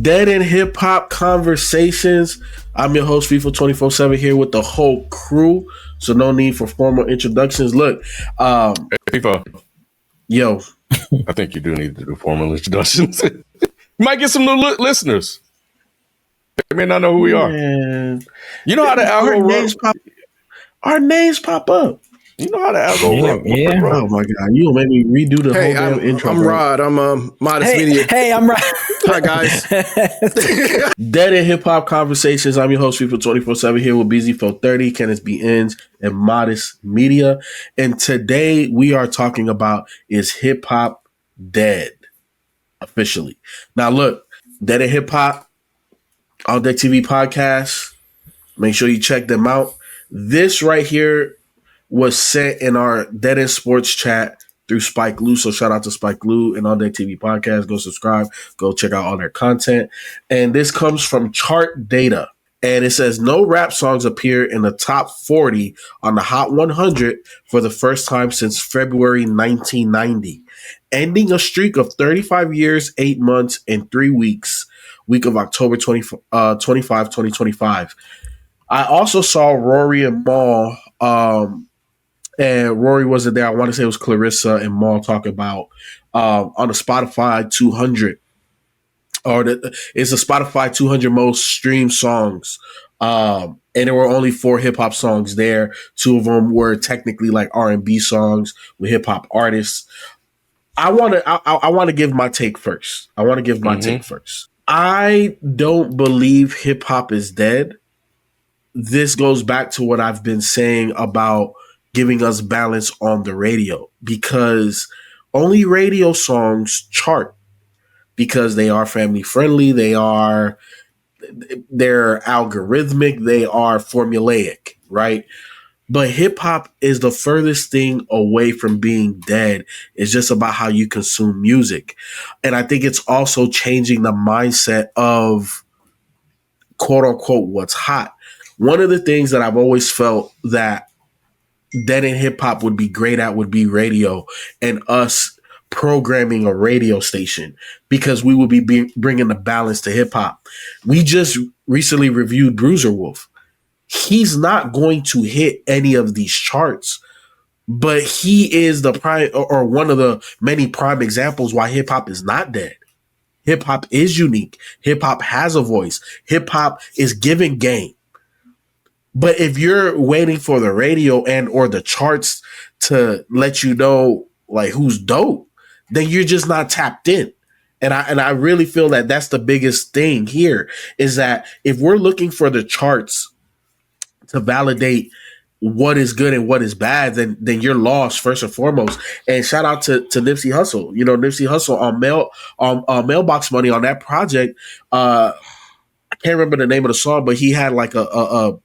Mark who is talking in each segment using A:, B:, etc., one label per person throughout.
A: Dead in Hip Hop Conversations. I'm your host, Feefo 24/7, here with the whole crew. So no need for formal introductions. Look,
B: Hey, Feefo,
A: yo,
B: I think you do need to do formal introductions. You might get some new listeners. They may not know who we are.
A: man,
B: You know how the algo
A: our names pop up.
B: You know how the algo work,
C: Yeah.
B: bro.
A: Oh my god, you gonna make me redo the whole damn intro.
D: I'm
A: bro.
D: Rod. I'm Modest Media.
C: Hey, I'm Rod.
D: Hi guys.
A: Dead in Hip Hop Conversations. I'm your host, Feefo 24/7, here with Beezy 430, Kenneth B. Ends, and Modest Media. And today we are talking about, is hip hop dead? Officially. Now look, Dead in Hip Hop, All Deck TV podcast. Make sure you check them out. This right here was sent in our Dead End Sports chat through Spike Lou. So shout out to Spike Lou and All Deck TV podcast. Go subscribe. Go check out all their content. And this comes from Chart Data. And it says no rap songs appear in the top 40 on the Hot 100 for the first time since February 1990, ending a streak of 35 years, 8 months, and 3 weeks, week of October 25, 2025. I also saw Rory and Maul, and Rory wasn't there. I want to say it was Clarissa and Maul talking about on the Spotify 200, it's a Spotify 200 most streamed songs. And there were only 4 hip hop songs there. 2 of them were technically like R&B songs with hip hop artists. I want to give my take first. I don't believe hip hop is dead. This goes back to what I've been saying about giving us balance on the radio, because only radio songs chart because they are family friendly, they're algorithmic, they are formulaic, right? But hip hop is the furthest thing away from being dead. It's just about how you consume music. And I think it's also changing the mindset of quote unquote what's hot. One of the things that I've always felt that Dead in Hip Hop would be great at would be radio, and us programming a radio station, because we would be bringing the balance to hip hop. We just recently reviewed Bruiser Wolf. He's not going to hit any of these charts, but he is the prime, or one of the many prime examples why hip hop is not dead. Hip hop is unique. Hip hop has a voice. Hip hop is giving game. But if you're waiting for the radio and or the charts to let you know like who's dope, then you're just not tapped in. And I really feel that that's the biggest thing here, is that if we're looking for the charts to validate what is good and what is bad, then you're lost first and foremost. And shout out to Nipsey Hussle. You know, Nipsey Hussle on Mailbox Money on that project. I can't remember the name of the song, but he had like a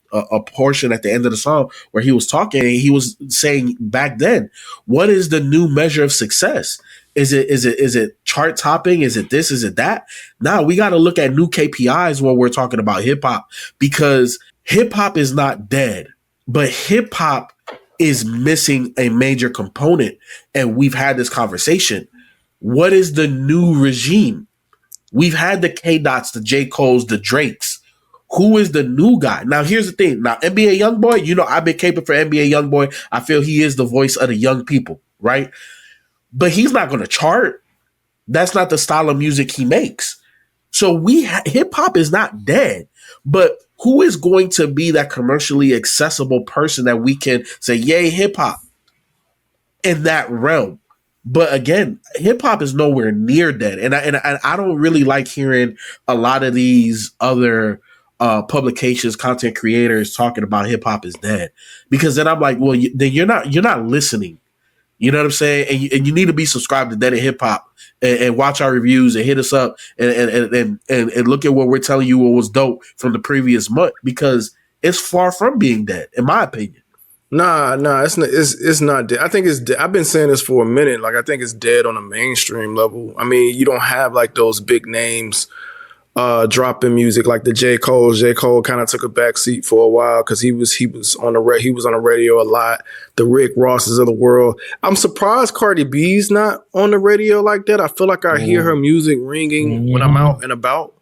A: portion at the end of the song where he was talking, and he was saying back then, what is the new measure of success? Is it chart topping? Is it this? Is it that? Now we got to look at new KPIs when we're talking about hip hop, because hip hop is not dead, but hip hop is missing a major component. And we've had this conversation. What is the new regime? We've had the K-Dots, the J. Coles, the Drakes. Who is the new guy? Now, here's the thing. Now, NBA Youngboy, you know, I've been caping for NBA Youngboy. I feel he is the voice of the young people, right? But he's not going to chart. That's not the style of music he makes. So hip-hop is not dead. But who is going to be that commercially accessible person that we can say, yay, hip-hop, in that realm? But again, hip hop is nowhere near dead, and I don't really like hearing a lot of these other publications, content creators talking about hip hop is dead, because then I'm like, well, then you're not listening. You know what I'm saying? And you need to be subscribed to Dead in Hip Hop and watch our reviews and hit us up and look at what we're telling you what was dope from the previous month, because it's far from being dead, in my opinion.
D: Nah, it's not dead. I think it's dead. I've been saying this for a minute. Like, I think it's dead on a mainstream level. I mean, you don't have like those big names dropping music like the J. Cole. J. Cole kind of took a back seat for a while because he was on the radio a lot. The Rick Rosses of the world. I'm surprised Cardi B's not on the radio like that. I feel like I hear her music ringing when I'm out and about.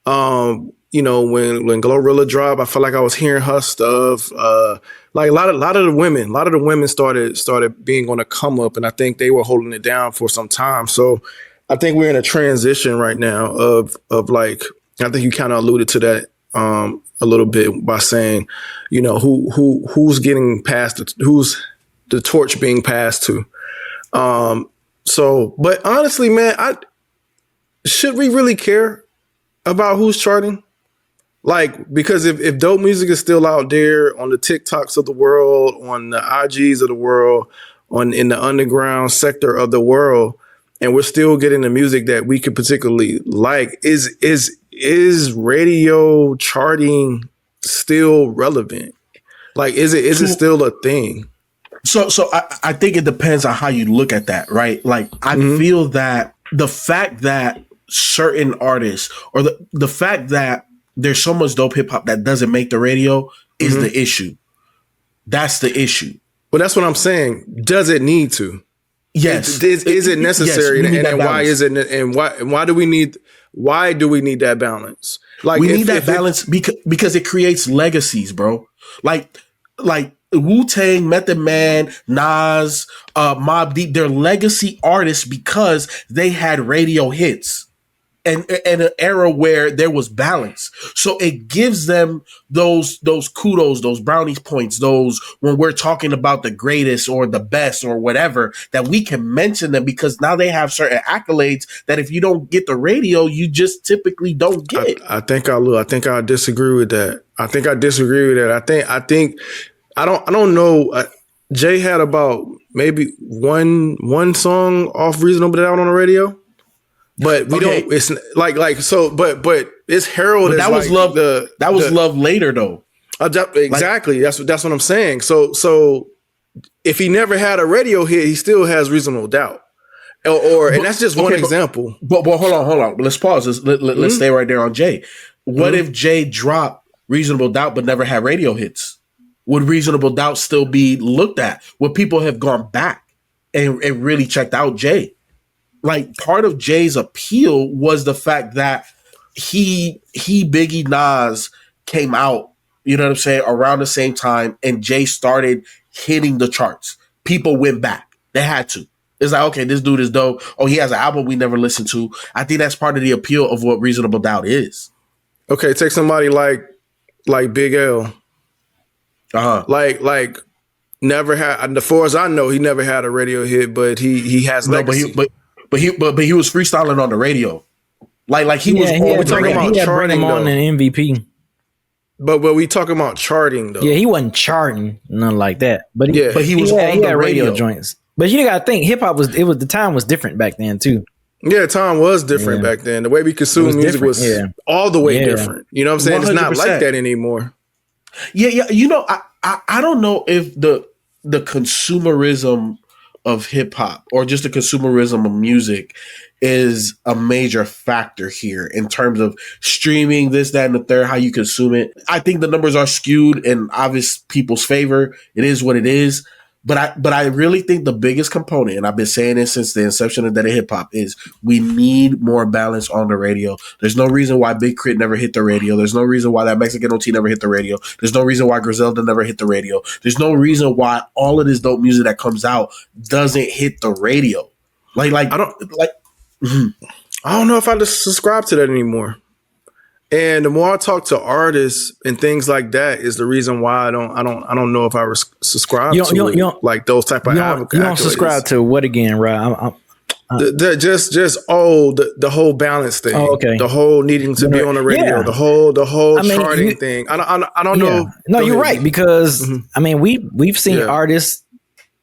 D: You know, when Glorilla dropped, I felt like I was hearing her stuff. Like a lot of the women started being on the come up, and I think they were holding it down for some time. So I think we're in a transition right now of like, I think you kind of alluded to that a little bit by saying, you know, who's getting passed, who's the torch being passed to. So, but honestly, man, should we really care about who's charting? Like, because if dope music is still out there on the TikToks of the world, on the IGs of the world, in the underground sector of the world, and we're still getting the music that we could particularly like, is radio charting still relevant? Like, is it still a thing?
A: So I think it depends on how you look at that, right? Like, I feel that the fact that certain artists, or the fact that there's so much dope hip hop that doesn't make the radio is the issue. That's the issue.
D: Well, that's what I'm saying. Does it need to?
A: Yes.
D: Is it necessary?
A: Yes,
D: and why is it? And why do we need that balance? Like,
A: we need that balance because it creates legacies, bro. Like Wu-Tang, Method Man, Nas, Mobb Deep, they're legacy artists because they had radio hits. And an era where there was balance. So it gives them those kudos, those brownies points, those when we're talking about the greatest or the best or whatever, that we can mention them because now they have certain accolades that if you don't get the radio, you just typically don't get.
D: I think I disagree with that. I think I don't know. Jay had about maybe one song off Reasonable Doubt on the radio. But we don't. It's like so. But it's heralded.
A: That was like love. That was love later though.
D: Exactly. That's what I'm saying. So if he never had a radio hit, he still has Reasonable Doubt. And that's just one example.
A: But hold on. Let's pause. Let's stay right there on Jay. What if Jay dropped Reasonable Doubt but never had radio hits? Would Reasonable Doubt still be looked at? Would people have gone back and really checked out Jay? Like, part of Jay's appeal was the fact that he Biggie, Nas came out, you know what I'm saying, around the same time, and Jay started hitting the charts. People went back. They had to. It's like, okay, this dude is dope. Oh, he has an album we never listened to. I think that's part of the appeal of what Reasonable Doubt is.
D: Okay, take somebody like Big L. Like never had, as far as I know, he never had a radio hit, but he has legacy.
A: But he was freestyling on the radio, like he was.
D: We're talking about charting
C: on an MVP.
D: But we talking about charting though.
C: Yeah, he wasn't charting, nothing like that. But
A: he was on the radio
C: joints. But you gotta think, hip hop the time was different back then too.
D: Yeah, time was different back then. The way we consumed music was all the way different. You know what I'm saying? 100%. It's not like that anymore.
A: Yeah. You know, I don't know if the consumerism of hip hop or just the consumerism of music is a major factor here in terms of streaming, this, that, and the third, how you consume it. I think the numbers are skewed in obvious people's favor. It is what it is. But I really think the biggest component, and I've been saying this since the inception of Dead Hip Hop, is we need more balance on the radio. There's no reason why Big Crit never hit the radio. There's no reason why that Mexican OT never hit the radio. There's no reason why Griselda never hit the radio. There's no reason why all of this dope music that comes out doesn't hit the radio. I
D: don't know if I just subscribe to that anymore. And the more I talk to artists and things like that is the reason why I don't know if I subscribe to like those type of
C: accolades. You don't subscribe to what again, right?
D: The whole balance thing.
C: Oh, okay.
D: The whole needing to be on the radio. Yeah. The whole charting thing. I don't know.
C: No, you're right, because I mean we've seen artists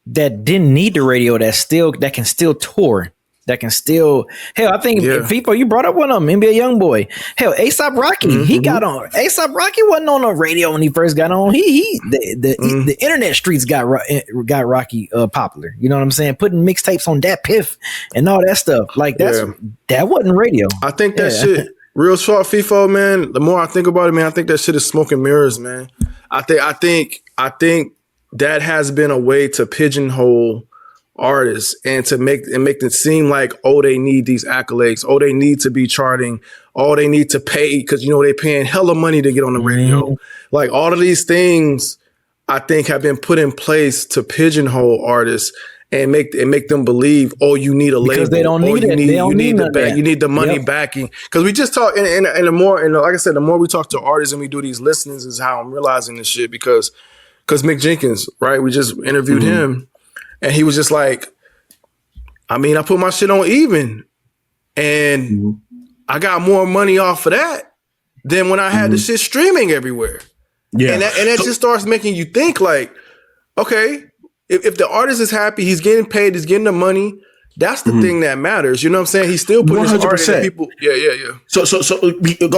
C: that didn't need the radio that can still tour. That can still, hell, I think Feefo, you brought up one of them, NBA Youngboy. Hell, A$AP Rocky, he got on. A$AP Rocky wasn't on the radio when he first got on. The internet streets got Rocky popular. You know what I'm saying? Putting mixtapes on Dat Piff and all that stuff. Like that wasn't radio.
D: I think that shit, real short, Feefo, man. The more I think about it, man, I think that shit is smoke and mirrors, man. I think that has been a way to pigeonhole artists and to make it seem like, oh, they need these accolades, oh, they need to be charting, oh, they need to pay because they're paying hella money to get on the radio. Like all of these things, I think have been put in place to pigeonhole artists and make them believe, oh, you need a label,
C: they don't need it.
D: You need the money backing. Because we just talk, and the more, and like I said, the more we talk to artists and we do these listenings, is how I'm realizing this shit. Because Mick Jenkins, right? We just interviewed him, and he was just like, I mean, I put my shit on even, and I got more money off of that than when I had the shit streaming everywhere. Yeah, and that just starts making you think like, okay. If the artist is happy, he's getting paid, he's getting the money. That's the thing that matters. You know what I'm saying? He's still putting 100%. His art in people. Yeah. So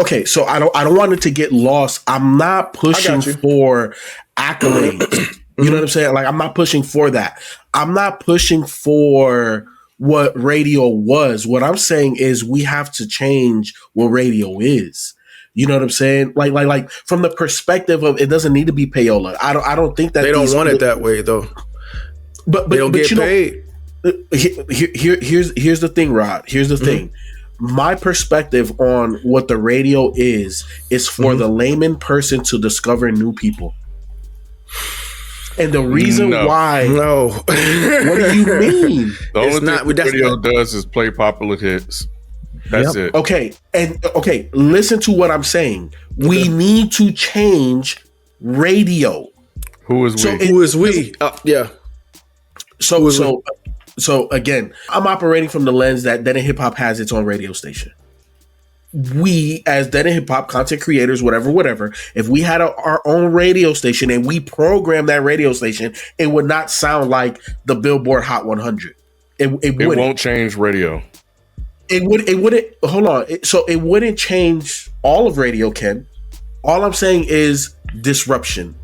A: okay. So I don't want it to get lost. I'm not pushing for accolades. You know what I'm saying? Like I'm not pushing for that. I'm not pushing for what radio was. What I'm saying is we have to change what radio is. You know what I'm saying? Like from the perspective of it doesn't need to be payola. I don't think that
D: they don't want it that way though.
A: But they don't get paid. Here's the thing, Rod. Here's the thing. My perspective on what the radio is for the layman person to discover new people. And the reason why what do you mean?
B: The only thing the radio does is play popular hits. That's it. Okay.
A: And listen to what I'm saying. We need to change radio.
B: Who is we?
D: Who is we? Yeah.
A: So again, I'm operating from the lens that Dead and Hip Hop has its own radio station. We, as Dead and Hip Hop content creators, whatever, if we had our own radio station and we programmed that radio station, it would not sound like the Billboard Hot 100. It
B: won't change radio.
A: It wouldn't. Hold on. So it wouldn't change all of radio, Ken. All I'm saying is disruption.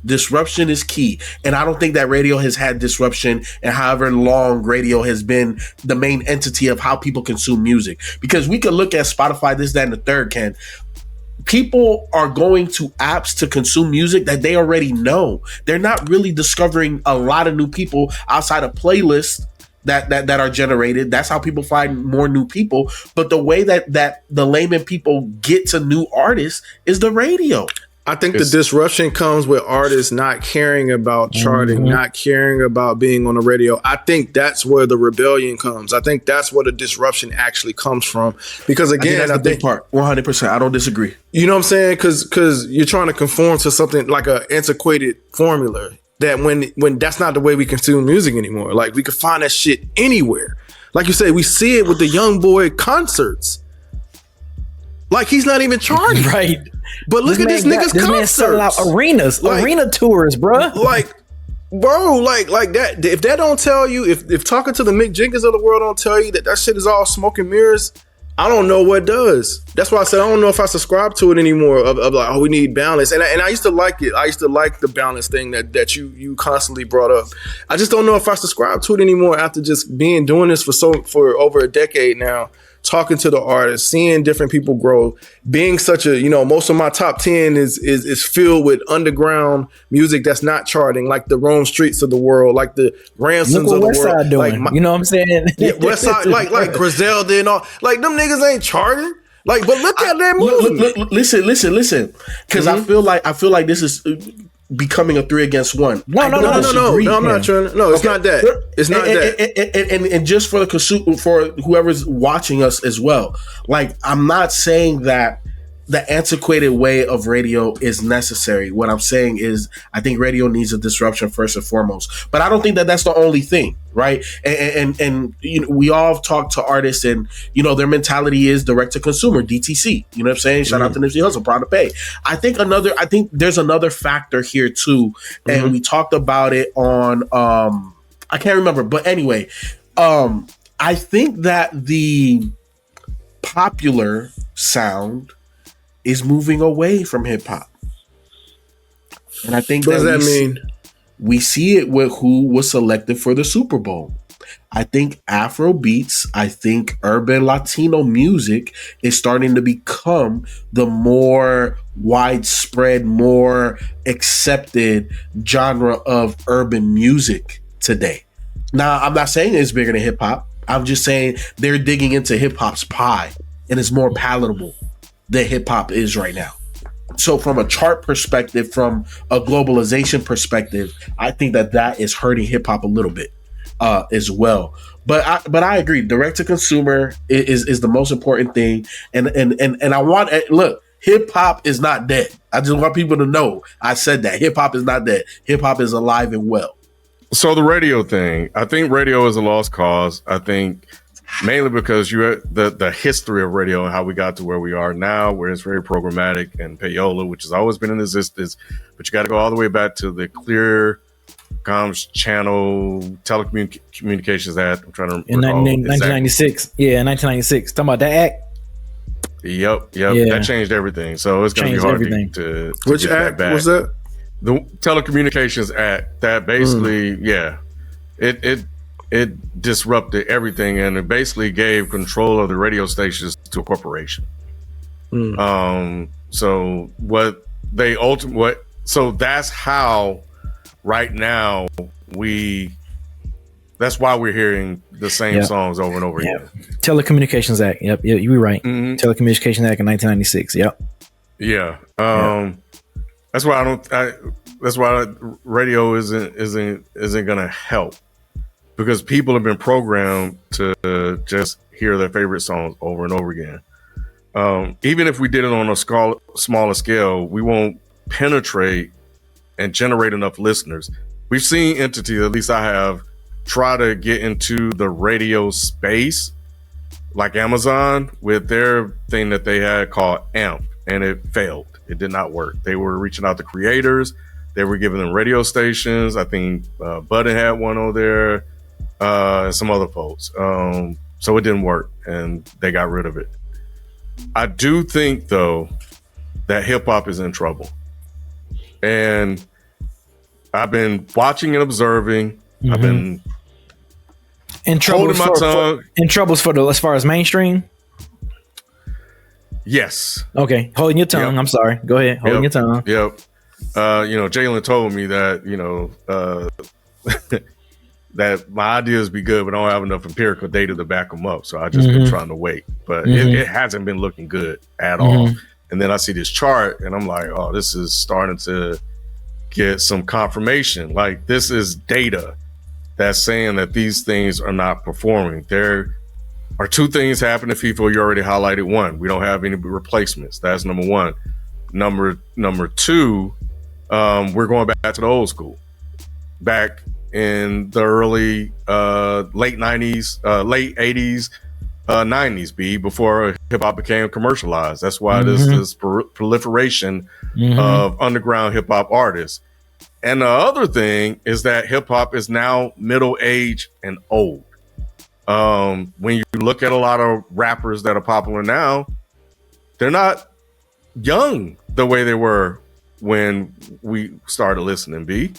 A: Disruption is key. And I don't think that radio has had disruption and however long radio has been the main entity of how people consume music. Because we could look at Spotify, this, that, and the third, Ken. People are going to apps to consume music that they already know. They're not really discovering a lot of new people outside of playlists that are generated. That's how people find more new people. But the way that the layman people get to new artists is the radio.
D: I think the disruption comes with artists not caring about charting, not caring about being on the radio. I think that's where the rebellion comes. I think that's where the disruption actually comes from. Because again,
A: that's the big part. 100%. I don't disagree.
D: You know what I'm saying? Because you're trying to conform to something like an antiquated formula that when that's not the way we consume music anymore. Like we can find that shit anywhere. Like you say, we see it with the young boy concerts. Like he's not even charting.
C: Right.
D: But look at this nigga's concerts.
C: Man selling out arenas, arena tours, bro.
D: Like that. If that don't tell you, if talking to the Mick Jenkins of the world don't tell you that shit is all smoke and mirrors, I don't know what does. That's why I said I don't know if I subscribe to it anymore. Of like, oh, we need balance, and I used to like it. I used to like the balance thing that you constantly brought up. I just don't know if I subscribe to it anymore after just doing this for over a decade now. Talking to the artists, seeing different people grow, being such a, most of my top 10 is filled with underground music that's not charting, like the Rome Streets of the world, like the Ransoms of the
C: West
D: world.
C: Side doing.
D: Like
C: you know what I'm saying?
D: Yeah, West Side, like Griselda and all. Like them niggas ain't charting. Like, but look at that movie.
A: Listen. Because I feel like this is becoming a 3 against 1.
D: No, I'm not trying. No, it's not that. It's not that.
A: And just for for whoever's watching us as well, like I'm not saying that the antiquated way of radio is necessary. What I'm saying is I think radio needs a disruption first and foremost. But I don't think that that's the only thing, right? And we all talk to artists and, their mentality is direct to consumer, DTC. You know what I'm saying? Shout out to Nipsey Hussle, proud to pay. I think there's another factor here too. And we talked about it on, I can't remember, but anyway, I think that the popular sound is moving away from hip hop. And I think
D: what does that mean?
A: We see it with who was selected for the Super Bowl. I think Afro beats, I think urban Latino music is starting to become the more widespread, more accepted genre of urban music today. Now, I'm not saying it's bigger than hip hop. I'm just saying they're digging into hip hop's pie, and it's more palatable than hip hop is right now. So, from a chart perspective, from a globalization perspective, I think that is hurting hip hop a little bit as well. But I agree. Direct to consumer is the most important thing, and I want look. Hip hop is not dead. I just want people to know I said that hip hop is not dead. Hip hop is alive and well.
B: So the radio thing, I think radio is a lost cause. I think mainly because the history of radio and how we got to where we are now, where it's very programmatic and payola, which has always been in existence. But you got to go all the way back to the Clear Comms Channel Telecommunications Act. I'm trying to
C: in 1996. Yeah, 1996. Talking about that act.
B: Yep. Yeah. That changed everything. So it's going to be hard to
D: which act was that?
B: The Telecommunications Act. That basically, it disrupted everything, and it basically gave control of the radio stations to a corporation. So what they so that's how right now that's why we're hearing the same songs over and over again.
C: Telecommunications Act. Yep. You were right. Telecommunications Act in 1996. Yep.
B: Yeah. That's why that's why radio isn't going to help, because people have been programmed to just hear their favorite songs over and over again. Even if we did it on a smaller scale, we won't penetrate and generate enough listeners. We've seen entities, at least I have, try to get into the radio space, like Amazon with their thing that they had called AMP, and it failed. It did not work. They were reaching out to creators. They were giving them radio stations. I think Budden had one over there, and some other folks. So it didn't work, and they got rid of it. I do think, though, that hip hop is in trouble. And I've been watching and observing. I've been
C: in trouble as far as mainstream.
B: Yes.
C: Okay. Holding your tongue. Yep. I'm sorry. Go ahead. Holding your tongue.
B: Yep. Jalen told me that, that my ideas be good, but I don't have enough empirical data to back them up. So I just been trying to wait, but it hasn't been looking good at all. And then I see this chart and I'm like, oh, this is starting to get some confirmation. Like, this is data that's saying that these things are not performing. There are two things happening. Feefo, you already highlighted one. We don't have any replacements. That's number one. Number two, we're going back to the old school. Back in the early late 90s, late 80s, 90s, before hip hop became commercialized. That's why there's this proliferation of underground hip hop artists. And the other thing is that hip hop is now middle aged and old. When you look at a lot of rappers that are popular now, they're not young the way they were when we started listening.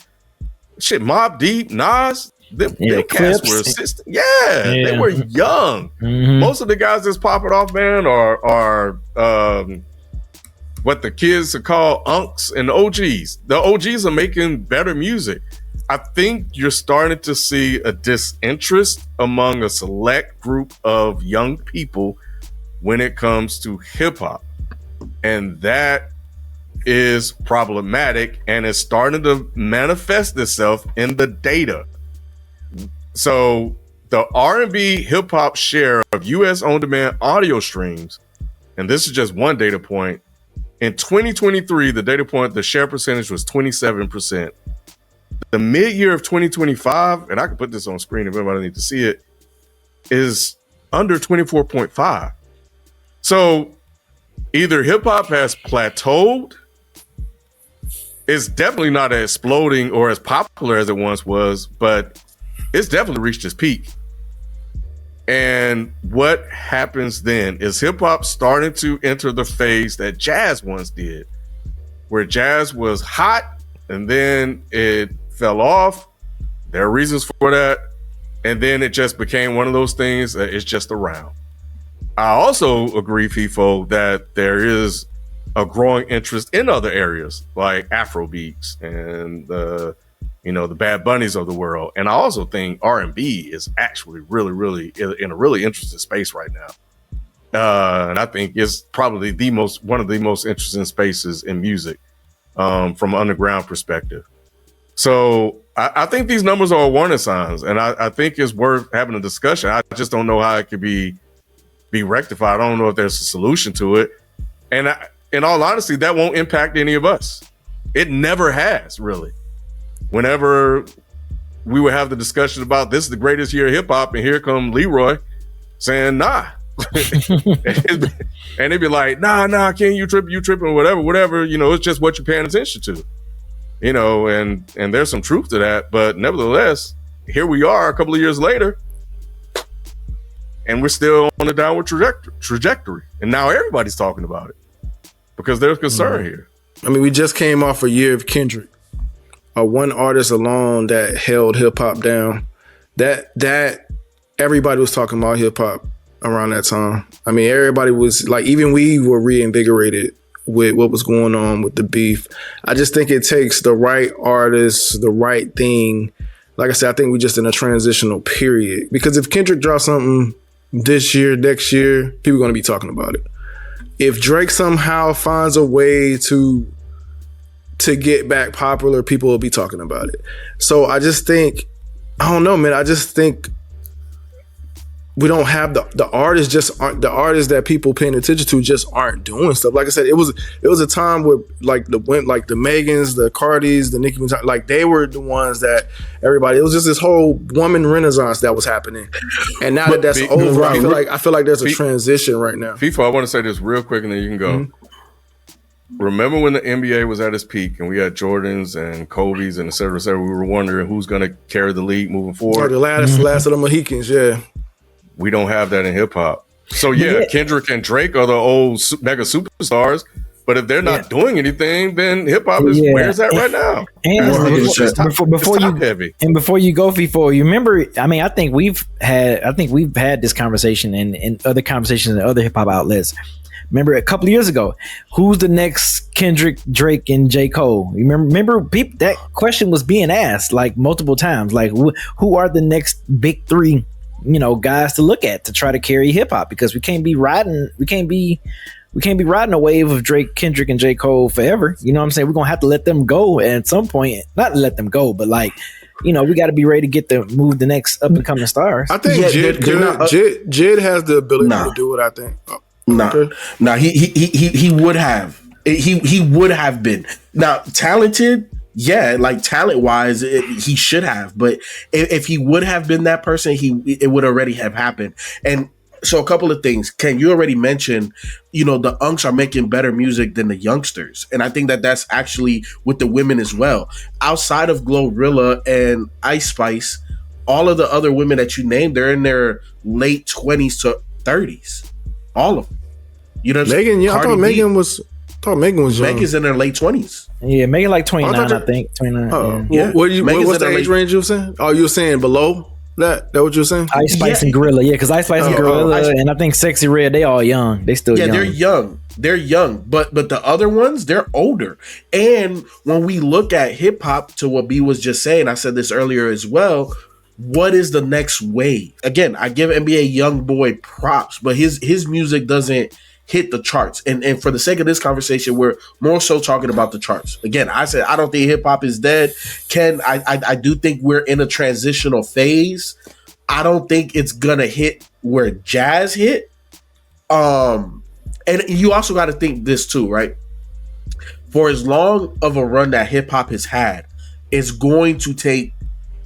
B: Shit, Mobb Deep, Nas, them cats were assistant. They were young. Most of the guys that's popping off, man, are what the kids are called unks and OGs. The OGs are making better music. I think you're starting to see a disinterest among a select group of young people when it comes to hip hop. And that is problematic, and it's starting to manifest itself in the data. So the R&B hip hop share of US on-demand audio streams, and this is just one data point, in 2023, the share percentage was 27%. The mid-year of 2025, and I can put this on screen if everybody needs to see it, is under 24.5. So either hip hop has plateaued, it's definitely not as exploding or as popular as it once was, but it's definitely reached its peak. And what happens then is hip hop starting to enter the phase that jazz once did, where jazz was hot and then it fell off. There are reasons for that. And then it just became one of those things that is just around. I also agree, Feefo, that there is a growing interest in other areas like Afro beats and the Bad Bunnies of the world. And I also think R&B is actually really, really in a really interesting space right now. And I think it's probably one of the most interesting spaces in music from an underground perspective. So I think these numbers are warning signs, and I think it's worth having a discussion. I just don't know how it could be rectified. I don't know if there's a solution to it. And in all honesty, that won't impact any of us. It never has, really. Whenever we would have the discussion about this is the greatest year of hip hop, and here come Leroy saying, nah. And they'd be like, nah, King, you tripping, whatever, it's just what you're paying attention to. And there's some truth to that, but nevertheless, here we are a couple of years later, and we're still on a downward trajectory. And now everybody's talking about it because there's concern here.
D: I mean, we just came off a year of Kendrick, one artist alone that held hip hop down. That everybody was talking about hip hop around that time. I mean, everybody was like, even we were reinvigorated with what was going on with the beef. I just think it takes the right artist, the right thing. Like I said, I think we're just in a transitional period. Because if Kendrick drops something this year, next year, people are going to be talking about it. If Drake somehow finds a way to get back popular, people will be talking about it. So I just think, I don't know, man. I just think we don't have the artists just aren't the artists that people paying attention to just aren't doing stuff. Like I said, it was a time where like the Megans, the Cardis, the Nicki Minaj, like they were the ones that everybody. It was just this whole woman renaissance that was happening. And now that that's over, I feel like there's a transition right now.
B: Feefo, I want to say this real quick, and then you can go. Mm-hmm. Remember when the NBA was at its peak, and we had Jordans and Kobe's and et cetera, et cetera. We were wondering who's going to carry the league moving forward.
D: The last of the Mohicans, yeah.
B: We don't have that in hip hop. So yeah, Kendrick and Drake are the old mega superstars. But if they're not doing anything, then hip hop is where's that right now?
C: And before you go, Feefo, you remember? I mean, I think we've had this conversation and other conversations in other hip hop outlets. Remember a couple of years ago, who's the next Kendrick, Drake, and J. Cole? You remember that question was being asked like multiple times. Like, who are the next big three? Guys to look at to try to carry hip hop, because we can't be riding a wave of Drake, Kendrick, and J. Cole forever. You know what I'm saying? We're gonna have to let them go at some point. Not let them go, but we got to be ready to move the next up and coming stars.
D: I think Jid has the ability to do it. I think.
A: He would have. He would have been now talented. Yeah, like talent wise, he should have. But if he would have been that person, it would already have happened. And so a couple of things. Ken, you already mentioned, the unks are making better music than the youngsters. And I think that that's actually with the women as well. Outside of Glorilla and Ice Spice, all of the other women that you named, they're in their late 20s to 30s. All of them.
D: Megan, I thought Megan was young.
A: Megan's in her late 20s.
C: Yeah, Megan like 29, I think. 29.
D: Oh, yeah. What's the age range you were saying? Oh, you were saying below that? That what you were saying?
C: Ice Spice and Gorilla, because Ice Spice and Gorilla, and I think Sexy Red, they all young. They still young.
A: Yeah, they're young. But the other ones, they're older. And when we look at hip hop, to what B was just saying, I said this earlier as well. What is the next wave? Again, I give NBA YoungBoy props, but his music doesn't hit the charts. And for the sake of this conversation, we're more so talking about the charts. Again, I said I don't think hip hop is dead. Ken, I do think we're in a transitional phase. I don't think it's gonna hit where jazz hit. And you also got to think this too, right? For as long of a run that hip hop has had, it's going to take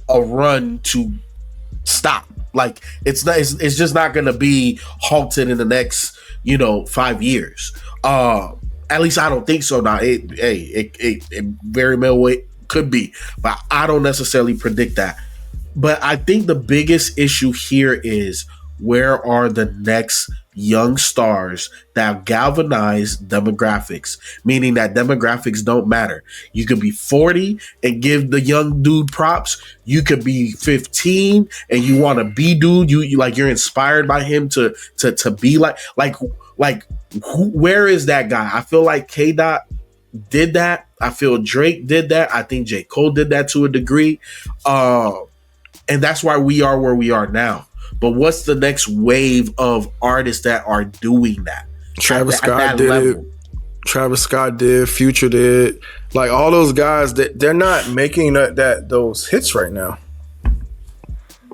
A: a run to stop. Like it's just not gonna be halted in the next 5 years. At least I don't think so. Now it very well could be, but I don't necessarily predict that. But I think the biggest issue here is, where are the next young stars that have galvanized demographics, meaning that demographics don't matter. You could be 40 and give the young dude props. You could be 15 and you want to be dude. You like, you're inspired by him to be like where is that guy? I feel like K-Dot did that. I feel Drake did that. I think J. Cole did that to a degree. And that's why we are where we are now. But what's the next wave of artists that are doing that?
D: Travis Scott did it. Travis Scott did. Future did. Like all those guys that they're not making those hits right now.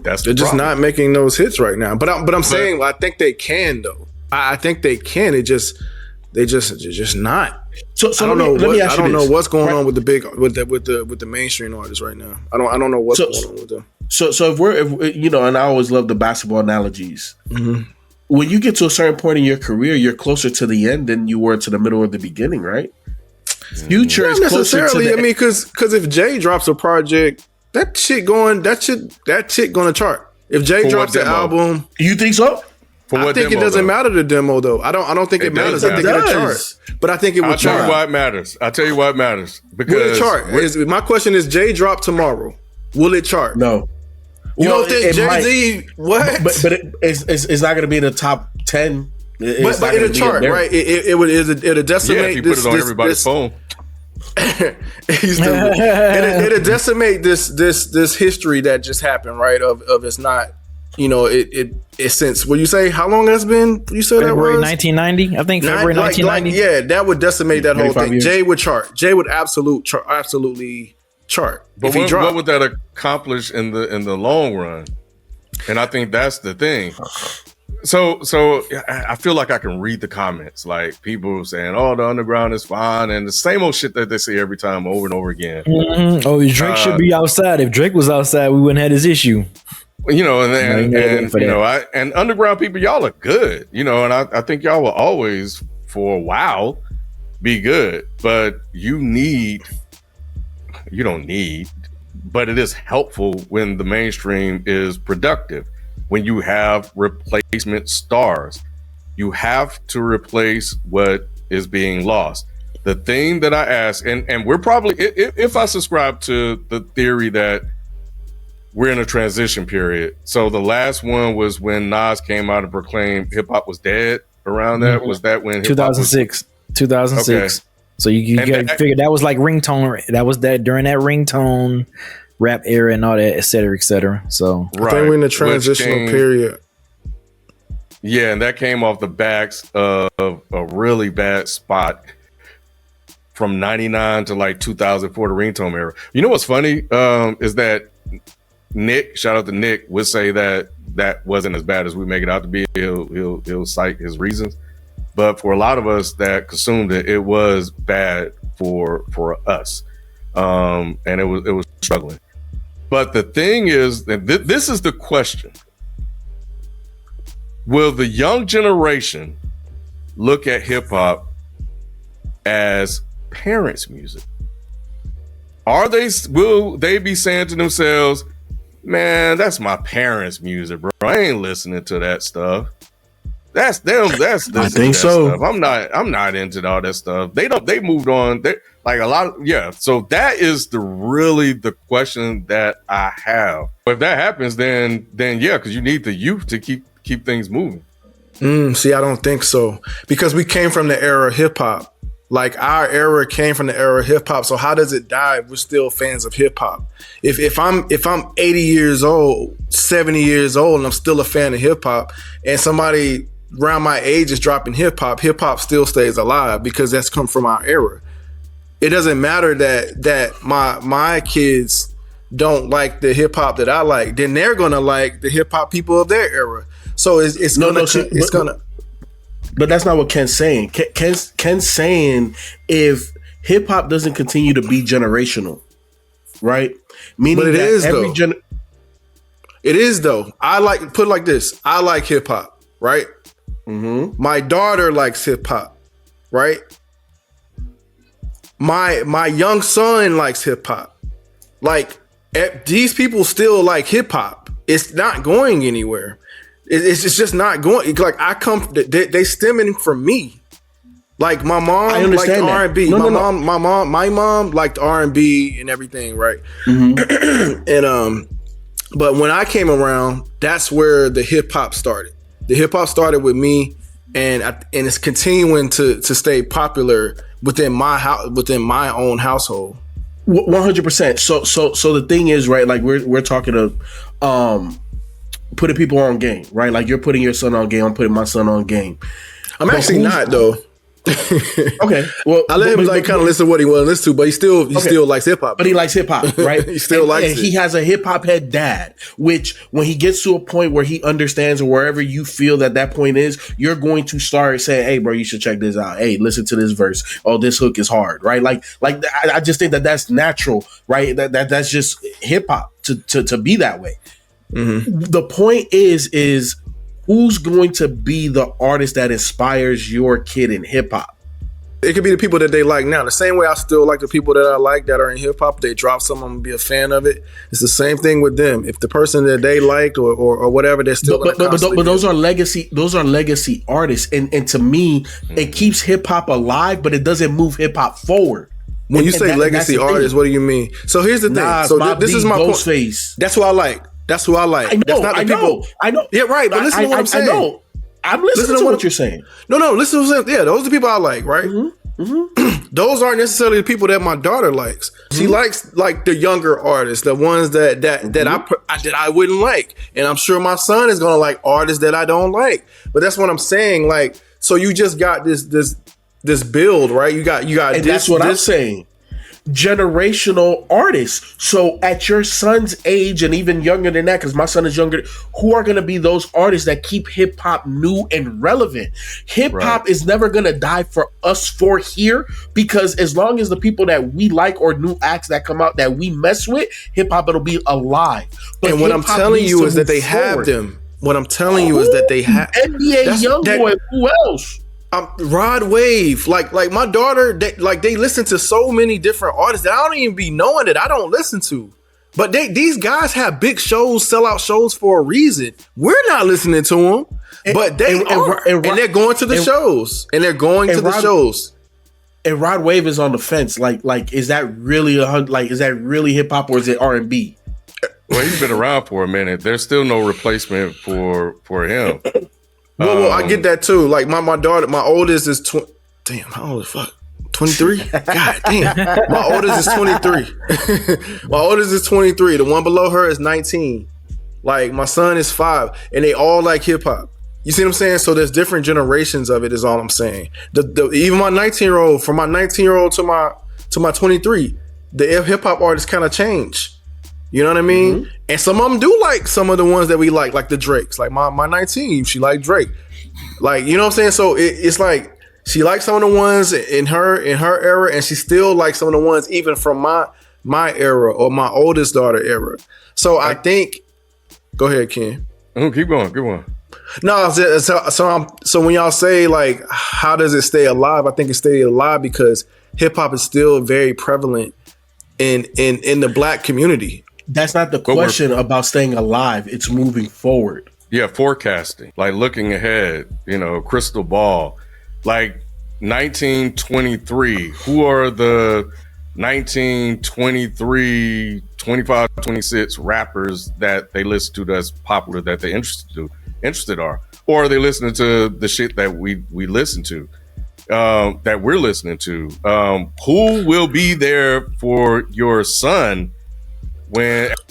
D: They're just not making those hits right now. But I'm saying I think they can though. I think they can. They're just not. So I don't know what's going on with the mainstream artists right now. I don't know what's going on with them.
A: So if you know, and I always love the basketball analogies. Mm-hmm. When you get to a certain point in your career, you're closer to the end than you were to the middle or the beginning, right? Future is closer to the
D: end. I mean, because if Jay drops a project, that shit gonna chart. If Jay drops an album,
A: you think so?
D: I think it doesn't matter the demo though. I don't think it matters. I think it'll chart. But I think it will chart.
B: I'll tell you why it matters. Because
D: will it chart? My question is, Jay drop tomorrow. Will it chart?
A: No.
D: You don't think Jay-Z? What?
A: But it's not going to be in the top 10.
D: But it'll chart, right? It'll decimate.
B: Yeah, if you put it on everybody's phone.
D: It'll decimate this history that just happened, right? Of it's not, you know, it since what you say? How long has been? You said
C: February
D: that was
C: 1990. I think February 1990.
D: Yeah, that would decimate that whole thing.
A: Years.
D: Jay would chart. Jay would absolutely chart.
B: But what would that accomplish in the long run? And I think that's the thing. So I feel like I can read the comments, like people saying, "Oh, the underground is fine," and the same old shit that they say every time, over and over again.
C: Mm-hmm. Oh, Drake should be outside. If Drake was outside, we wouldn't have this issue.
B: You know, and you know, and underground people, y'all are good. You know, and I think y'all will always, for a while, be good. But you don't need, but it is helpful when the mainstream is productive. When you have replacement stars, you have to replace what is being lost. The thing that I ask, and we're probably, if I subscribe to the theory that we're in a transition period. So the last one was when Nas came out and proclaimed hip hop was dead. Around that, was that when
C: 2006? 2006. Okay. So you got to figure that was like ringtone. That was that during that ringtone rap era and all that, et cetera, et cetera. So
D: I think we're in the transitional period.
B: Yeah, and that came off the backs of a really bad spot from 99 to like 2004, the ringtone era. You know what's funny is that Nick, shout out to Nick, would say that wasn't as bad as we make it out to be. He'll cite his reasons. But for a lot of us that consumed it, it was bad for us, and it was struggling. But the thing is, that this is the question: will the young generation look at hip hop as parents' music? Will they be saying to themselves, "Man, that's my parents' music, bro. I ain't listening to that stuff. That's them. I think so. Stuff. I'm not into all that stuff. They moved on. They like a lot. Yeah. So that is the question that I have. If that happens, then yeah, because you need the youth to keep things moving.
D: See, I don't think so, because we came from the era of hip hop. Like our era came from the era of hip hop. So how does it die if we're still fans of hip hop? If I'm 80 years old, 70 years old, and I'm still a fan of hip hop, and somebody around my age is dropping hip hop still stays alive, because that's come from our era. It doesn't matter that my kids don't like the hip hop that I like, then they're gonna like the hip hop people of their era. So it's gonna.
A: But that's not what Ken's saying. Ken's saying if hip hop doesn't continue to be generational, right? Meaning
D: but it
A: that
D: is though. It is though. Put it like this. I like hip hop, right? Mm-hmm. My daughter likes hip hop, right? My young son likes hip hop. Like these people still like hip hop. It's not going anywhere. It's just not going. Like they stemming from me. Like my mom liked R&B. My mom liked R&B and everything, right? Mm-hmm. And but when I came around, that's where the hip hop started. The hip hop started with me and it's continuing to stay popular within my house, within my own household.
A: 100%. So the thing is, right? Like we're talking to putting people on game, right? Like you're putting your son on game. I'm putting my son on game.
D: I'm actually not though.
A: Okay, well,
D: I let him kind of listen to what he want to listen to, but he still likes hip hop.
A: But he likes hip hop, right?
D: He still likes it.
A: He has a hip hop head dad, which when he gets to a point where he understands, or wherever you feel that point is, you're going to start saying, "Hey, bro, you should check this out. Hey, listen to this verse. Oh, this hook is hard, right?" Like I just think that's natural, right? That's just hip hop to be that way. Mm-hmm. The point is who's going to be the artist that inspires your kid in hip hop?
D: It could be the people that they like now. The same way I still like the people that I like that are in hip hop. They drop something, I'm gonna be a fan of it. It's the same thing with them. If the person that they liked or whatever, they're still. But
A: those are legacy. Those are legacy artists, and to me, it keeps hip hop alive, but it doesn't move hip hop forward.
D: When you say legacy artists, what do you mean? So here's the thing. So this is my point. That's who I like. That's who I like. I know. Yeah, right. But listen to what I'm saying. I know.
A: I'm listening to what you're saying.
D: No, listen to what I'm saying. Yeah, those are the people I like, right? Mm-hmm. Mm-hmm. Those aren't necessarily the people that my daughter likes. Mm-hmm. She likes like the younger artists, the ones that I wouldn't like, and I'm sure my son is gonna like artists that I don't like. But that's what I'm saying. Like, so you just got this build, right? You got.
A: And that's what I'm saying. Generational artists. So at your son's age and even younger than that, because my son is younger, who are going to be those artists that keep hip hop new and relevant? Hip hop is never going to die for us for here, because as long as the people that we like or new acts that come out that we mess with, hip hop it'll be alive.
D: But and what I'm telling you is that they have them. What I'm telling you is that they have
A: NBA Youngboy. Who else?
D: Rod Wave, like my daughter, they listen to so many different artists that I don't even be knowing that I don't listen to. But these guys have big shows, sell out shows for a reason. We're not listening to them, but they're going to the shows, and they're going to the shows.
A: And Rod Wave is on the fence. Like is that really is that really hip hop or is it R&B?
B: Well, he's been around for a minute. There's still no replacement for him.
D: Well, I get that too. Like my daughter, my oldest is how old the fuck? 23? God damn. My oldest is 23. My oldest is 23. The one below her is 19. Like my son is 5, and they all like hip hop. You see what I'm saying? So there's different generations of it. Is all I'm saying. Even my 19-year-old, from my 19-year-old to my 23, the hip hop artists kind of change. You know what I mean? Mm-hmm. And some of them do like some of the ones that we like the Drakes. Like my 19, she liked Drake. Like, you know what I'm saying? So it's like she likes some of the ones in her era, and she still likes some of the ones even from my era or my oldest daughter era. So I think, go ahead, Ken.
B: Oh, keep going. Good one.
D: No, so when y'all say like, how does it stay alive? I think it stays alive because hip hop is still very prevalent in the Black community.
A: That's not the question about staying alive. It's moving forward.
B: Yeah, forecasting, like looking ahead, crystal ball. Like 1923, who are the 1923, 25, 26 rappers that they listen to that's popular, that they're interested are? Or are they listening to the shit that we listen to, that we're listening to? Who will be there for your son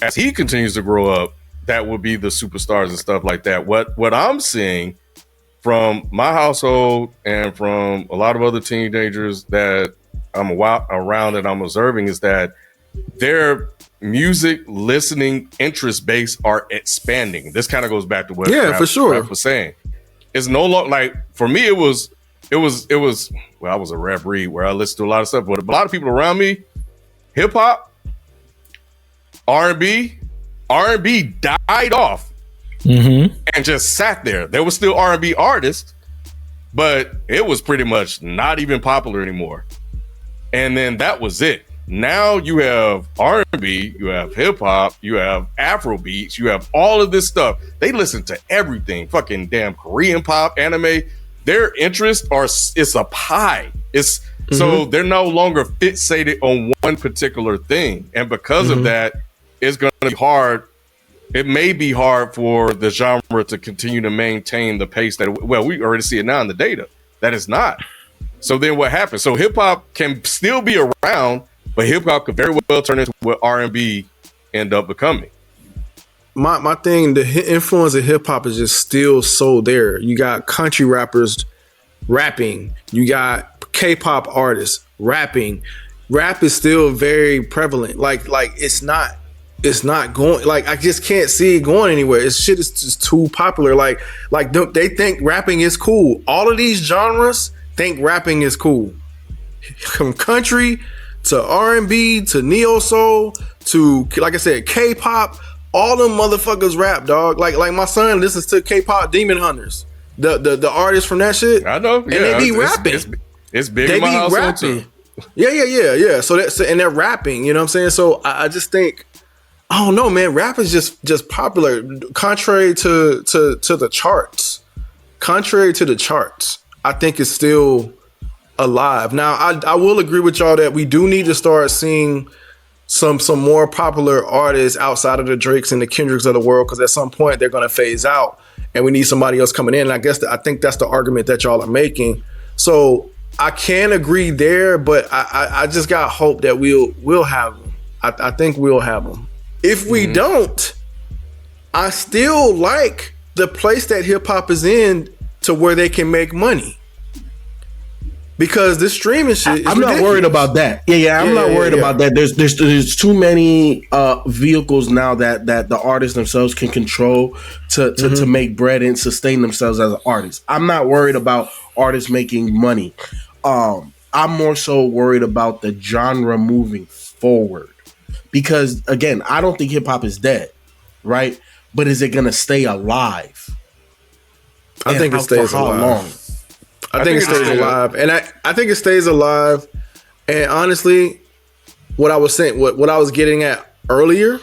B: as he continues to grow up, that will be the superstars and stuff like that. What I'm seeing from my household and from a lot of other teenagers that I'm around and I'm observing is that their music listening interest base are expanding. This kind of goes back to what Rap was saying. It's no longer like, for me, it was well, I was a rap read where I listened to a lot of stuff, but a lot of people around me, hip hop, R&B died off and just sat there. There was still R&B artists, but it was pretty much not even popular anymore. And then that was it. Now you have R&B, you have hip hop, you have Afro beats, you have all of this stuff. They listen to everything, fucking damn Korean pop, anime. Their interests it's a pie. So they're no longer fixated on one particular thing. And because of that, it's going to be hard it may be hard for the genre to continue to maintain the pace that, well, we already see it now in the data that it's not. So then what happens? So hip hop can still be around, but hip hop could very well turn into what R&B end up becoming.
D: My thing, the influence of hip hop is just still so there. You got country rappers rapping. You got K-pop artists rapping. Rap is still very prevalent. Like it's not going. Like I just can't see it going anywhere. This shit is just too popular. Like they think rapping is cool. All of these genres think rapping is cool. From country to R&B to neo soul to, like I said, K-pop. All them motherfuckers rap, dog. Like my son listens to K-pop Demon Hunters, the artists from that shit.
B: I know,
D: and they be rapping.
B: It's big. They in my house rapping. Too.
D: Yeah. So and they're rapping. You know what I'm saying? So I just think, I don't know, man. Rap is just popular, contrary to the charts. Contrary to the charts, I think it's still alive. Now, I will agree with y'all that we do need to start seeing some more popular artists outside of the Drakes and the Kendricks of the world, because at some point they're going to phase out and we need somebody else coming in. And I think that's the argument that y'all are making. So I can agree there, but I just got hope that we'll have them. I think we'll have them. If we don't, I still like the place that hip hop is in to where they can make money. Because this streaming shit is
A: I'm not worried about that. I'm not worried about that. There's too many vehicles now that the artists themselves can control to make bread and sustain themselves as an artist. I'm not worried about artists making money. I'm more so worried about the genre moving forward. Because again, I don't think hip hop is dead, right? But is it gonna stay alive?
D: I think it stays alive. How long? I think it stays alive, and I think it stays alive. And honestly, what I was saying, what I was getting at earlier,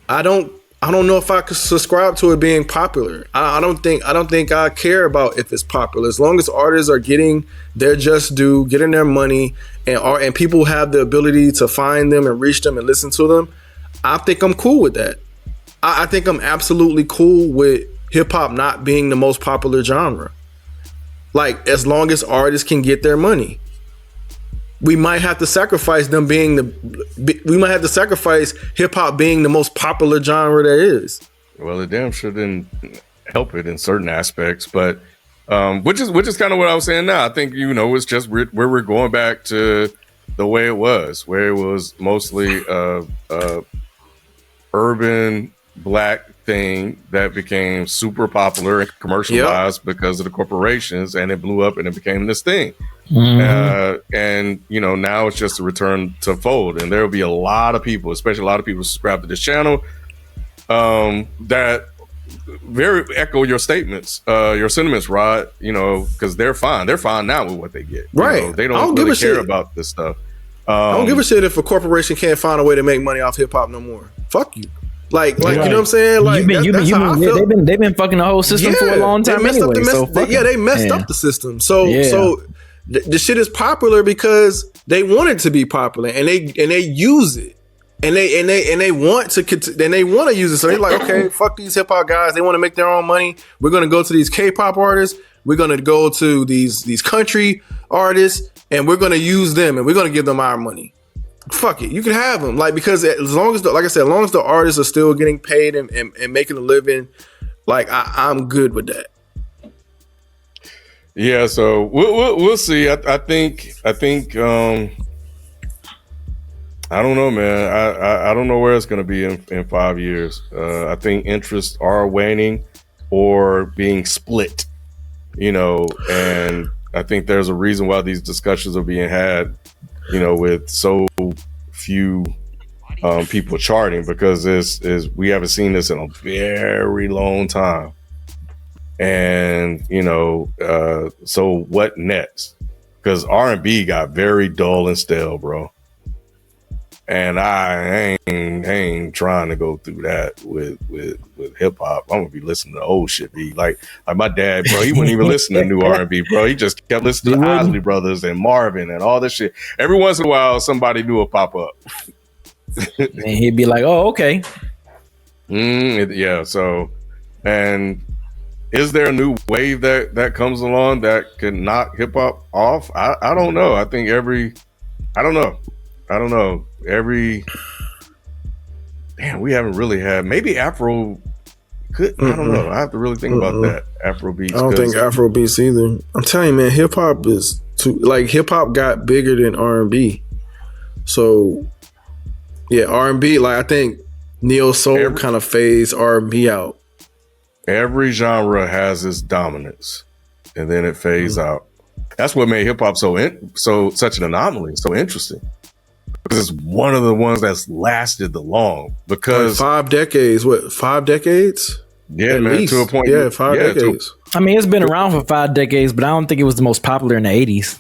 D: I don't know if I could subscribe to it being popular. I don't think I care about if it's popular, as long as artists are getting their just due, getting their money, and people have the ability to find them and reach them and listen to them. I think I'm cool with that. I think I'm absolutely cool with hip hop not being the most popular genre. Like, as long as artists can get their money, we might have to sacrifice them we might have to sacrifice hip hop being the most popular genre there is.
B: Well, it damn sure didn't help it in certain aspects, but which is kind of what I was saying now. I think, it's just where we're going back to the way it was, where it was mostly urban black thing that became super popular and commercialized because of the corporations, and it blew up and it became this thing. And now it's just a return to fold, and there will be a lot of people, especially a lot of people subscribe to this channel, that very echo your statements, your sentiments, Rod, because they're fine now with what they get,
D: right?
B: They don't really care about this stuff.
D: I don't give a shit if a corporation can't find a way to make money off hip-hop no more. Fuck you. Like right. You know what I'm saying? Like
C: they've been fucking the whole system for a long time anyway.
D: They messed up the system. So the shit is popular because they want it to be popular, and they use it, and they want to use it. So they're like, okay, fuck these hip hop guys. They want to make their own money. We're gonna go to these K-pop artists. We're gonna go to these country artists, and we're gonna use them, and we're gonna give them our money. Fuck it, you can have them, because as long as the artists are still getting paid and making a living, I'm good with that.
B: Yeah, so we'll see. I think I don't know, man. I don't know where it's going to be in 5 years. I think interests are waning or being split, and I think there's a reason why these discussions are being had, with so few people charting, because we haven't seen this in a very long time. And so what next? Because R&B got very dull and stale, bro. And I ain't trying to go through that with hip hop. I'm gonna be listening to old shit. Like my dad, bro. He wouldn't even listen to new R&B, bro. He just kept listening to Isley Brothers and Marvin and all this shit. Every once in a while, somebody new will pop up.
C: And he'd be like, "Oh, okay."
B: Yeah. So, and is there a new wave that comes along that can knock hip hop off? I don't know. I think I don't know. We haven't really had, maybe Afro could, I don't know. I have to really think about that. Afro beats.
D: I don't think Afro beats either. I'm telling you, man, hip hop is hip hop got bigger than R&B. So yeah, R&B, like I think neo soul kind of phased R&B out.
B: Every genre has its dominance, and then it fades out. That's what made hip hop such an anomaly, so interesting. Because it's one of the ones that's lasted the long. Because
D: like 5 decades. What? 5 decades?
B: Yeah, at man. Least. To a point.
D: Yeah, 5 decades.
C: I mean, it's been around for 5 decades, but I don't think it was the most popular in the 80s.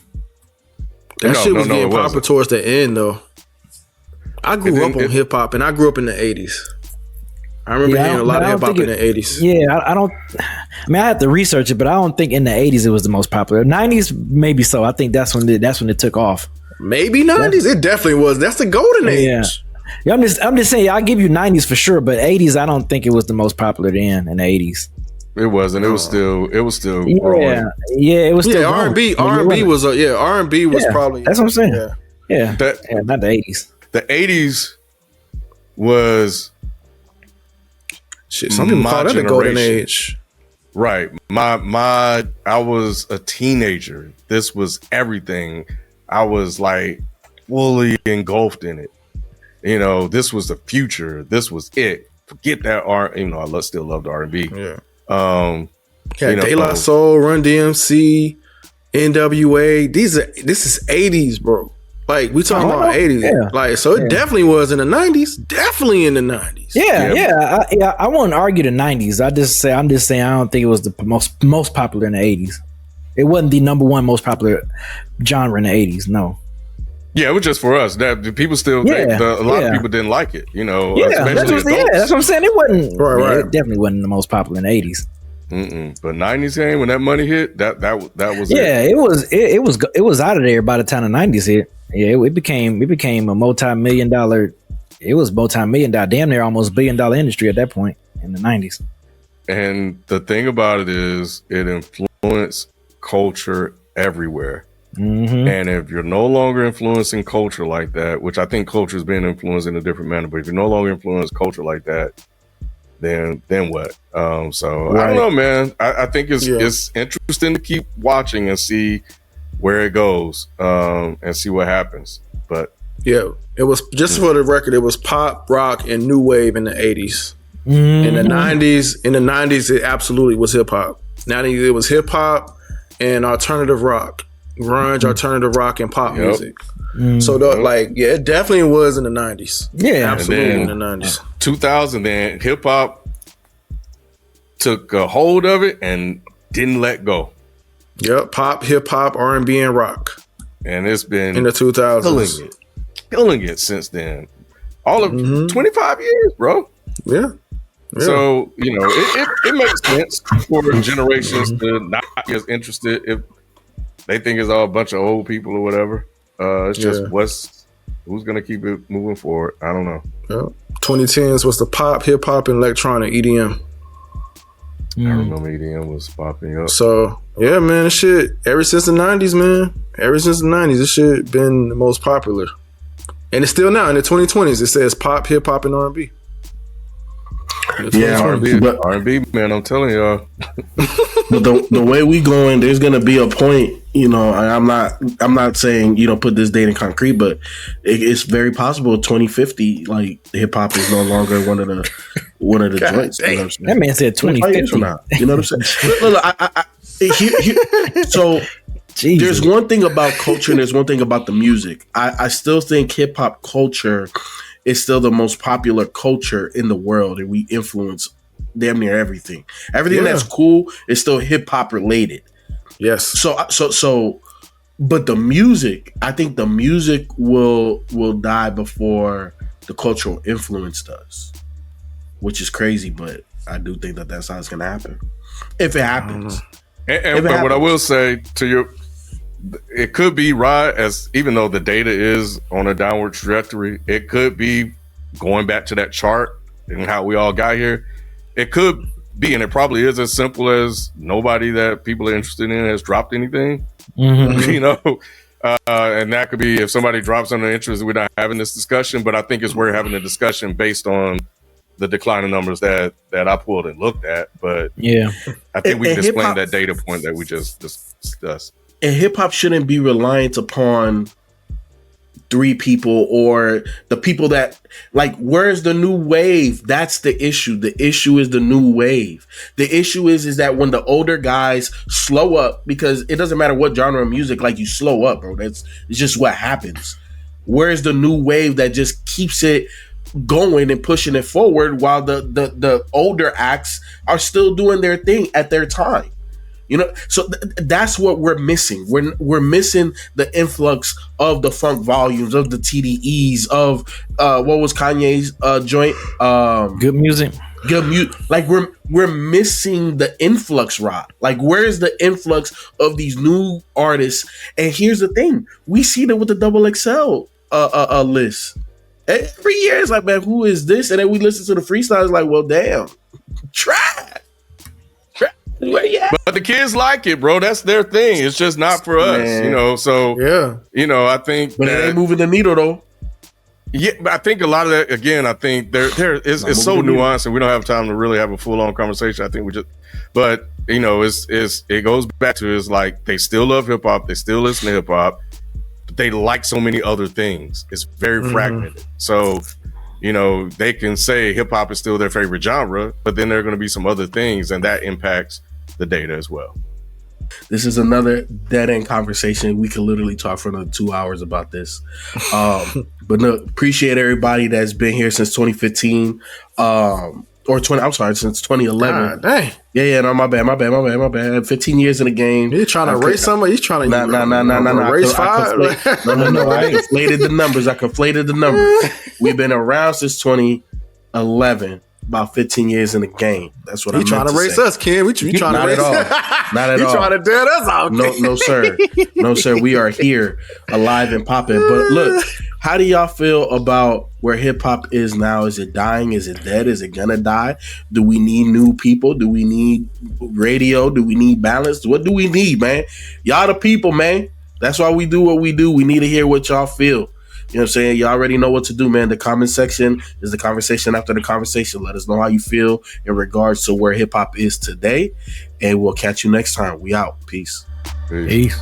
D: That shit was getting popular towards the end, though. I grew up on hip hop, and I grew up in the 80s. I remember hearing a lot of hip hop in the 80s.
C: Yeah, I have to research it, but I don't think in the 80s it was the most popular. 90s, maybe so. I think that's when it took off.
D: Maybe 90s. It definitely was. That's the golden age.
C: Yeah, I'm just saying. I'll give you 90s for sure, but 80s, I don't think it was the most popular then in the 80s.
B: It wasn't. It was still
C: growing. Yeah, it was still
D: R&B. R&B was R&B was probably.
C: That's what I'm saying. Yeah, not the 80s.
B: The 80s was.
D: Shit, some people call that the golden age.
B: Right. I was a teenager. This was everything. I was like fully engulfed in it. You know, this was the future. This was it. Forget that I still loved R&B.
D: Yeah. De La Soul, Run DMC, NWA. This is 80s, bro. Like we talking about 80s. Yeah. Like so it definitely was in the 90s. Definitely in the 90s.
C: Yeah. I won't argue the 90s. I'm just saying I don't think it was the most popular in the 80s. It wasn't the number one most popular genre in the 80s, no.
B: Yeah, it was just for us. That people still think a lot of people didn't like it, you know.
C: That's what I'm saying. It wasn't right. It definitely wasn't the most popular in the 80s.
B: But 90s came when that money hit, that was
C: it was out of there by the time the 90s hit. Yeah, it became a multi-million-dollar. It was multi-million-dollar, damn near almost $1 billion industry at that point in the 90s.
B: And the thing about it is, it influenced culture everywhere.
C: Mm-hmm.
B: And if you're no longer influencing culture like that, which I think culture is being influenced in a different manner, but if you're no longer influencing culture like that, then what? So right. I don't know, man. I think it's interesting to keep watching and see where it goes, and see what happens. But
D: yeah, it was just for the record, it was pop, rock, and new wave in the 80s.
C: Mm-hmm.
D: In the 90s, it absolutely was hip hop. Now it was hip hop and alternative rock, grunge, alternative rock, and pop music.
C: Mm-hmm.
D: So it definitely was in the 90s.
C: Yeah,
D: absolutely in the 90s.
B: 2000, then hip hop took a hold of it and didn't let go.
D: Yep, pop, hip hop, R&B, and rock.
B: And it's been
D: in the 2000s,
B: killing it since then. All of 25 years, bro.
D: Yeah.
B: So, it makes sense for generations to not be as interested if they think it's all a bunch of old people or whatever. It's just who's going to keep it moving forward. I don't know.
D: Yeah. 2010s was the pop, hip hop, and electronic EDM.
B: I remember EDM was popping up.
D: So, yeah, man, this shit, ever since the 90s, man. Ever since the 90s, this shit been the most popular. And it's still now in the 2020s. It says pop, hip hop, and R&B.
B: Yeah, R&B, man, I'm telling y'all.
A: But the way we going, there's gonna be a point. I'm not saying put this date in concrete, but it's very possible 2050, like hip hop is no longer one of the joints.
C: That man said 2050.
A: You know what I'm saying? So Jesus. There's one thing about culture and there's one thing about the music. I still think hip hop culture is still the most popular culture in the world, and we influence damn near everything. Everything that's cool is still hip hop related.
D: Yes.
A: So, but the music, I think the music will die before the cultural influence does, which is crazy, but I do think that's how it's gonna happen. If it happens.
B: But what I will say to you, it could be right, as even though the data is on a downward trajectory, it could be going back to that chart and how we all got here, it could be, and it probably is as simple as nobody that people are interested in has dropped anything. You know, and that could be if somebody drops on the interest, we're not having this discussion. But I think it's we're having a discussion based on the declining numbers that I pulled and looked at. But
C: yeah,
B: I think we can explain that data point that we just discussed.
A: And hip hop shouldn't be reliant upon 3 people or the people that like, where's the new wave? That's the issue. The issue is the new wave. The issue is that when the older guys slow up, because it doesn't matter what genre of music, like you slow up, bro. It's just what happens. Where's the new wave that just keeps it going and pushing it forward while the older acts are still doing their thing at their time? You know, so that's what we're missing. We're missing the influx of the funk volumes, of the TDEs, of what was Kanye's joint?
C: Good music.
A: Like we're missing the influx, Rock. Like, where's the influx of these new artists? And here's the thing: we see that with the Double XL list. Every year, it's like, man, who is this? And then we listen to the freestyles, like, well, damn, try. Where you at?
B: But the kids like it, bro. That's their thing. It's just not for us,
A: Man.
B: you know. So
D: Yeah.
B: you know, I think
A: But it ain't moving the needle, though.
B: Yeah, but I think a lot of that, again, I think it's so nuanced, and we don't have time to really have a full on conversation. I think but you know, it goes back to is like they still love hip hop, they still listen to hip hop, but they like so many other things. It's very fragmented. So, you know, they can say hip hop is still their favorite genre, but then there are going to be some other things, and that impacts the data as well.
A: This is another dead end conversation. We could literally talk for another 2 hours about this. But no, appreciate everybody that's been here since 2015. Since 2011.
D: Dang.
A: Yeah, no, my bad. 15 years in the game.
D: He's trying to race somebody. He's trying to race 5.
A: No. I conflated the numbers. We've been around since 2011. About 15 years in the game. That's what I'm trying to
D: race us, Ken. You trying to race us?
A: Not at all.
D: You trying to dead us out?
A: No, sir. We are here, alive and popping. But look, how do y'all feel about where hip hop is now? Is it dying? Is it dead? Is it gonna die? Do we need new people? Do we need radio? Do we need balance? What do we need, man? Y'all the people, man. That's why we do what we do. We need to hear what y'all feel. You know what I'm saying? You already know what to do, man. The comment section is the conversation after the conversation. Let us know how you feel in regards to where hip hop is today. And we'll catch you next time. We out. Peace.
C: Peace.